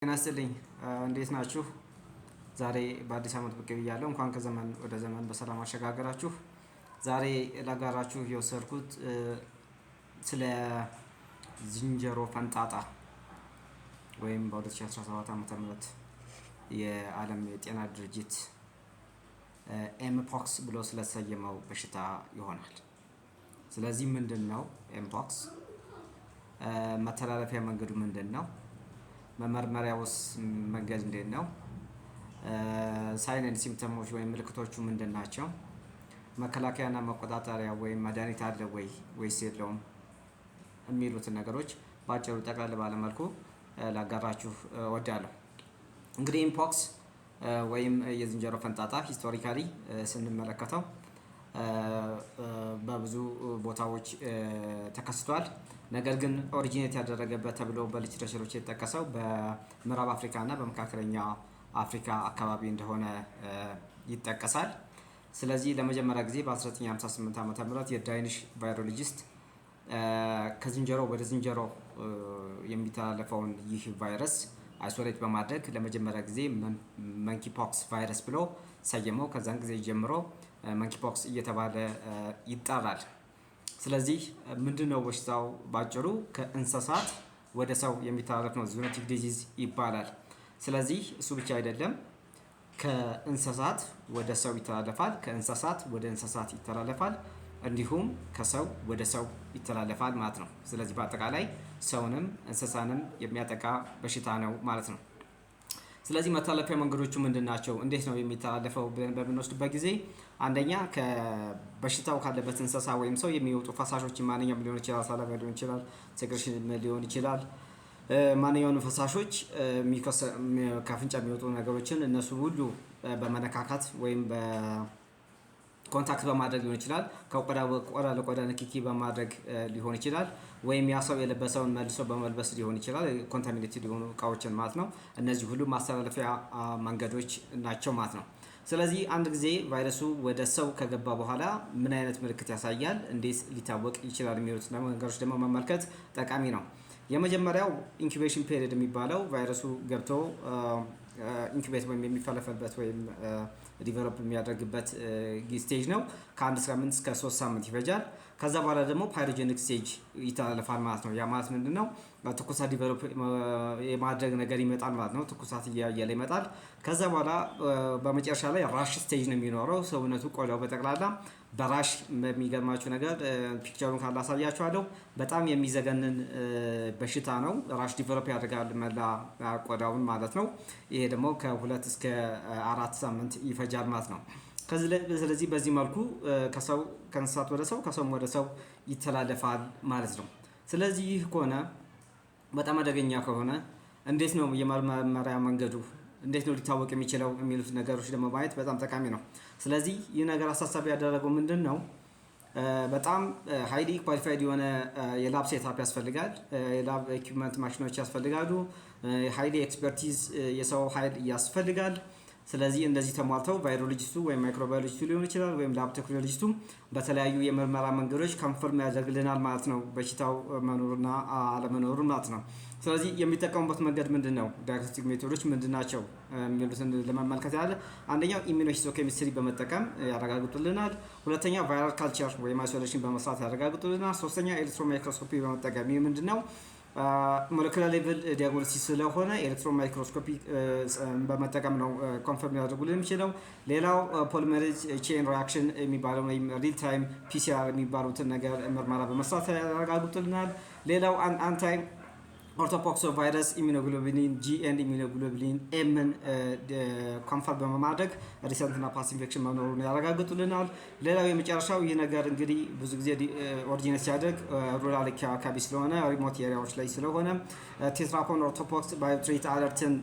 ጤና ይስጥልኝ እንዴት ናችሁ? ዛሬ በአዲስ አመት ብቅ ብያለሁ። እንኳን ከዘመን ወደ ዘመን በሰላም አሸጋገራችሁ። ዛሬ ላጋራችሁ የወሰድኩት ስለ ዝንጀሮ ፈንጣጣ ወይም በ2017 ዓ.ም የዓለም የጤና ድርጅት ኤምፖክስ ብሎ ስለሰየመው በሽታ ይሆናል። ስለዚህ ምንድነው ኤምፖክስ? መተላለፊያ መንገዱ ምንድነው? መመርመሪያውስ መንገድ እንዴት ነው? ሳይን ኤንድ ሲምፕተሞች ወይም ምልክቶቹ ምንድን ናቸው? መከላከያና መቆጣጠሪያ ወይም መድኃኒት አለ ወይስ የለውም? የሚሉትን ነገሮች በአጭሩ ጠቅለል ባለ መልኩ ላጋራችሁ እወዳለሁ። እንግዲህ ኢምፖክስ ወይም የዝንጀሮ ፈንጣጣ ሂስቶሪካሊ ስንመለከተው በብዙ ቦታዎች ተከስቷል። ነገር ግን ኦሪጂኔት ያደረገበት ተብሎ በሊትሬቸሮች የተጠቀሰው በምዕራብ አፍሪካ እና በመካከለኛ አፍሪካ አካባቢ እንደሆነ ይጠቀሳል። ስለዚህ ለመጀመሪያ ጊዜ በ1958 ዓ.ም የዳኒሽ ቫይሮሎጂስት ከዝንጀሮ ወደ ዝንጀሮ የሚተላለፈውን ይህ ቫይረስ አይሶሌት በማድረግ ለመጀመሪያ ጊዜ መንኪፖክስ ቫይረስ ብሎ ሰየመው። ከዛን ጊዜ ጀምሮ መንኪፖክስ እየተባለ ይጠራል። ስለዚህ ምንድነው በሽታው? ባጭሩ ከእንስሳት ወደ ሰው የሚተላለፍ ነው። ዙኖቲክ ዲዚዝ ይባላል። ስለዚህ እሱ ብቻ አይደለም፣ ከእንስሳት ወደ ሰው ይተላለፋል፣ ከእንስሳት ወደ እንስሳት ይተላለፋል፣ እንዲሁም ከሰው ወደ ሰው ይተላለፋል ማለት ነው። ስለዚህ በአጠቃላይ ሰውንም እንስሳንም የሚያጠቃ በሽታ ነው ማለት ነው። ስለዚህ መተላለፊያ መንገዶቹ ምንድን ናቸው? እንዴት ነው የሚተላለፈው ብለን በምንወስድበት ጊዜ አንደኛ ከበሽታው ካለበት እንስሳ ወይም ሰው የሚወጡ ፈሳሾች ማንኛውም ሊሆን ይችላል፣ ሳላቫ ሊሆን ይችላል፣ ሴክሬሽን ሊሆን ይችላል። ማንኛውንም ፈሳሾች ከአፍንጫ የሚወጡ ነገሮችን እነሱ ሁሉ በመነካካት ወይም ኮንታክት በማድረግ ሊሆን ይችላል። ከቆዳ ለቆዳ ንክኪ በማድረግ ሊሆን ይችላል። ወይም ያ ሰው የለበሰውን መልሶ በመልበስ ሊሆን ይችላል። ኮንታሚኔትድ የሆኑ እቃዎችን ማለት ነው። እነዚህ ሁሉ ማስተላለፊያ መንገዶች ናቸው ማለት ነው። ስለዚህ አንድ ጊዜ ቫይረሱ ወደ ሰው ከገባ በኋላ ምን አይነት ምልክት ያሳያል፣ እንዴት ሊታወቅ ይችላል የሚሉት ነገሮች ደግሞ መመልከት ጠቃሚ ነው። የመጀመሪያው ኢንኩቤሽን ፔሪድ የሚባለው ቫይረሱ ገብቶ ኢንኩቤት ወይም የሚፈለፈልበት ወይም ዲቨሎፕ የሚያደርግበት ስቴጅ ነው። ከ1 ሳምንት እስከ 3 ሳምንት ይፈጃል። ከዛ በኋላ ደግሞ ፓይሮጀኒክ ስቴጅ ይተላለፋል ማለት ነው። ያ ማለት ምንድነው? ትኩሳት ዲቨሎፕ የማድረግ ነገር ይመጣል ማለት ነው። ትኩሳት እያየለ ይመጣል። ከዛ በኋላ በመጨረሻ ላይ ራሽ ስቴጅ ነው የሚኖረው። ሰውነቱ ቆዳው በጠቅላላ በራሽ የሚገርማችሁ ነገር ፒክቸሩን ካላሳያችኋለሁ በጣም የሚዘገንን በሽታ ነው። ራሽ ዲቨሎፕ ያደርጋል መላ ቆዳውን ማለት ነው። ይሄ ደግሞ ከ2 እስከ 4 ሳምንት ይፈጃል ማለት ነው። ስለዚህ በዚህ መልኩ ከእንስሳት ወደ ሰው ከሰውም ወደ ሰው ይተላለፋል ማለት ነው። ስለዚህ ይህ ከሆነ በጣም አደገኛ ከሆነ እንዴት ነው የመመርመሪያ መንገዱ? እንዴት ነው ሊታወቅ የሚችለው የሚሉት ነገሮች ደግሞ ማየት በጣም ጠቃሚ ነው። ስለዚህ ይህ ነገር አሳሳቢ ያደረገው ምንድን ነው? በጣም ሃይሊ ኳሊፋይድ የሆነ የላብ ሴታፕ ያስፈልጋል። የላብ ኢኩዊፕመንት ማሽኖች ያስፈልጋሉ። ሃይሊ ኤክስፐርቲዝ የሰው ኃይል ያስፈልጋል። ስለዚህ እንደዚህ ተሟልተው ቫይሮሎጂስቱ ወይም ማይክሮባዮሎጂስቱ ሊሆን ይችላል ወይም ላብ ቴክኖሎጂስቱ በተለያዩ የምርመራ መንገዶች ኮንፈርም ያደርግልናል ማለት ነው፣ በሽታው መኖርና አለመኖሩን ማለት ነው። ስለዚህ የሚጠቀሙበት መንገድ ምንድን ነው? ዳያግኖስቲክ ሜቶዶች ምንድን ናቸው የሚሉትን ለመመልከት ያለ አንደኛው ኢሚኖሂስቶኬሚስትሪ በመጠቀም ያረጋግጡልናል። ሁለተኛ ቫይራል ካልቸር ወይም አይሶሌሽን በመስራት ያረጋግጡልናል። ሶስተኛ ኤሌክትሮን ማይክሮስኮፒ በመጠቀም ይህ ምንድን ነው? ሞለኪውላር ሌቭል ዲያግኖሲስ ስለሆነ ኤሌክትሮን ማይክሮስኮፒ በመጠቀም ነው ኮንፈርም ሊያደርጉልን የሚችለው። ሌላው ፖሊመሬዝ ቼን ሪአክሽን የሚባለው ወይም ሪል ታይም ፒሲአር የሚባሉትን ነገር ምርመራ በመስራት ያረጋግጡልናል። ሌላው አንታይ ኦርቶፖክስ ቫይረስ ኢሚኖግሎቢሊን ጂ ኤንድ ኢሚኖግሎቢሊን ኤምን ኮንፈርም በማድረግ ሪሰንትና ፓስት ኢንፌክሽን መኖሩን ያረጋግጡልናል። ሌላው የመጨረሻው ይህ ነገር እንግዲህ ብዙ ጊዜ ኦሪጂኔት ሲያደርግ ሩራል አካባቢ ስለሆነ ሪሞት ኤሪያዎች ላይ ስለሆነ ቴትራኮን ኦርቶፖክስ ባዮትሬት አለርትን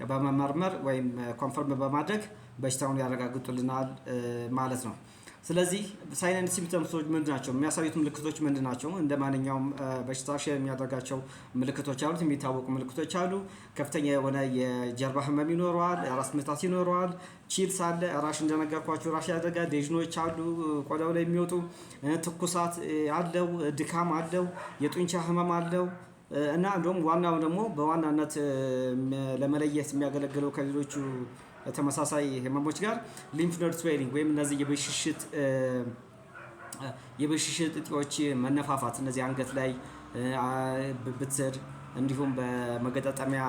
በመመርመር ወይም ኮንፈርም በማድረግ በሽታውን ያረጋግጡልናል ማለት ነው። ስለዚህ ሳይን ኤንድ ሲምፕተምሶች ምንድን ናቸው? የሚያሳዩት ምልክቶች ምንድን ናቸው? እንደ ማንኛውም በሽታ ሼር የሚያደርጋቸው ምልክቶች አሉት፣ የሚታወቁ ምልክቶች አሉ። ከፍተኛ የሆነ የጀርባ ህመም ይኖረዋል፣ ራስ ምታት ይኖረዋል፣ ቺልስ አለ፣ ራሽ እንደነገርኳችሁ ራሽ ያደርጋል፣ ዴዥኖች አሉ ቆዳው ላይ የሚወጡ፣ ትኩሳት አለው፣ ድካም አለው፣ የጡንቻ ህመም አለው፣ እና እንደውም ዋናው ደግሞ በዋናነት ለመለየት የሚያገለግለው ከሌሎቹ ተመሳሳይ ህመሞች ጋር ሊምፍ ኖድ ስዌሊንግ ወይም እነዚህ የብሽሽት እጢዎች መነፋፋት እነዚህ አንገት ላይ ብብት ስር እንዲሁም በመገጣጠሚያ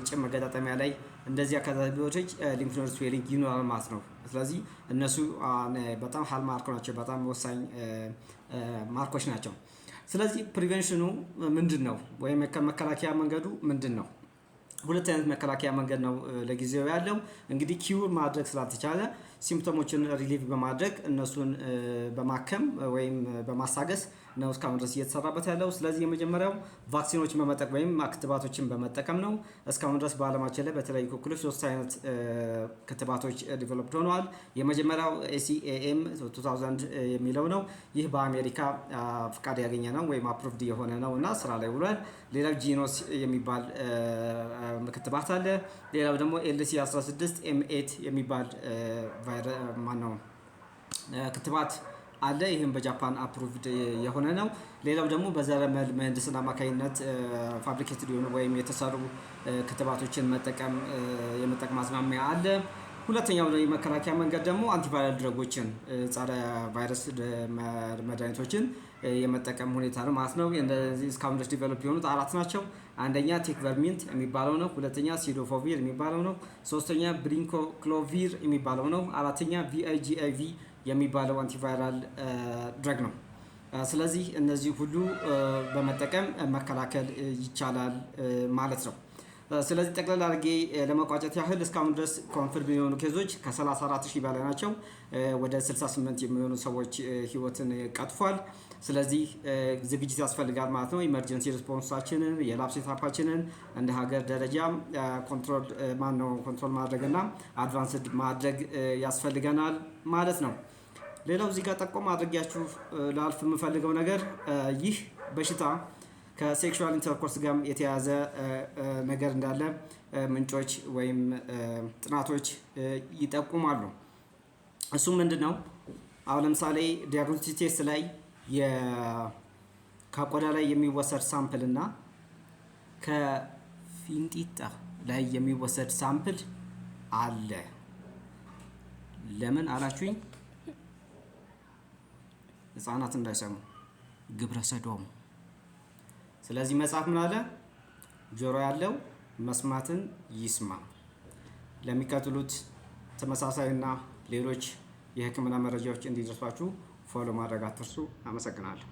ጭን መገጣጠሚያ ላይ እንደዚህ አካባቢዎች ሊምፍ ኖድ ስዌሊንግ ይኖራል ማለት ነው። ስለዚህ እነሱ በጣም ሃልማርክ ናቸው፣ በጣም ወሳኝ ማርኮች ናቸው። ስለዚህ ፕሪቬንሽኑ ምንድን ነው ወይም መከላከያ መንገዱ ምንድን ነው? ሁለት አይነት መከላከያ መንገድ ነው ለጊዜው ያለው። እንግዲህ ኪውር ማድረግ ስላልተቻለ ሲምፕቶሞችን ሪሊቭ በማድረግ እነሱን በማከም ወይም በማስታገስ ነው እስካሁን ድረስ እየተሰራበት ያለው። ስለዚህ የመጀመሪያው ቫክሲኖችን በመጠቀም ወይም ክትባቶችን በመጠቀም ነው። እስካሁን ድረስ በዓለማችን ላይ በተለያዩ ክልሎች 3 አይነት ክትባቶች ዲቨሎፕድ ሆነዋል። የመጀመሪያው ACAM 2000 የሚለው ነው። ይህ በአሜሪካ ፍቃድ ያገኘ ነው ወይም አፕሩቭድ የሆነ ነው እና ስራ ላይ ውሏል። ሌላው ጂኖስ የሚባል ክትባት አለ። ሌላው ደግሞ LC 16 M8 የሚባል ክትባት አለ። ይህም በጃፓን አፕሩቭድ የሆነ ነው። ሌላው ደግሞ በዘረመል ምህንድስና አማካኝነት ፋብሪኬትድ የሆኑ ወይም የተሰሩ ክትባቶችን የመጠቀም አዝማሚያ አለ። ሁለተኛው የመከላከያ መንገድ ደግሞ አንቲቫይራል ድረጎችን ጸረ ቫይረስ መድኃኒቶችን የመጠቀም ሁኔታ ነው ማለት ነው። እነዚህ እስካሁን ድረስ ዲቨሎፕ የሆኑት 4 ናቸው። አንደኛ ቴክቨርሚንት የሚባለው ነው። ሁለተኛ ሲዶፎቪር የሚባለው ነው። ሶስተኛ ብሪንኮክሎቪር የሚባለው ነው። አራተኛ VIGIV የሚባለው አንቲቫይራል ድረግ ነው። ስለዚህ እነዚህ ሁሉ በመጠቀም መከላከል ይቻላል ማለት ነው። ስለዚህ ጠቅላላ አድርጌ ለመቋጨት ያህል እስካሁን ድረስ ኮንፊርም የሆኑ ኬዞች ከ34,000 በላይ ናቸው። ወደ 68 የሚሆኑ ሰዎች ህይወትን ቀጥፏል። ስለዚህ ዝግጅት ያስፈልጋል ማለት ነው። ኢመርጀንሲ ሪስፖንሳችንን የላብ ሴታፓችንን እንደ ሀገር ደረጃ ኮንትሮል ማድረግና አድቫንስድ ማድረግ ያስፈልገናል ማለት ነው። ሌላው እዚህ ጋር ጠቆም አድርጊያችሁ ላልፍ የምፈልገው ነገር ይህ በሽታ ከሴክሹዋል ኢንተርኮርስ ጋር የተያያዘ ነገር እንዳለ ምንጮች ወይም ጥናቶች ይጠቁማሉ። እሱም ምንድነው? አሁን ለምሳሌ ዲያግኖስቲክ ቴስት ላይ ከቆዳ ላይ የሚወሰድ ሳምፕል እና ከፊንጢጣ ላይ የሚወሰድ ሳምፕል አለ። ለምን አላችሁኝ? ህፃናት እንዳይሰሙ ግብረ ሰዶም። ስለዚህ መጽሐፍ ምን አለ? ጆሮ ያለው መስማትን ይስማ። ለሚከተሉት ተመሳሳይና ሌሎች የሕክምና መረጃዎች እንዲደርሷችሁ ፎሎ ማድረግ አትርሱ። አመሰግናለሁ።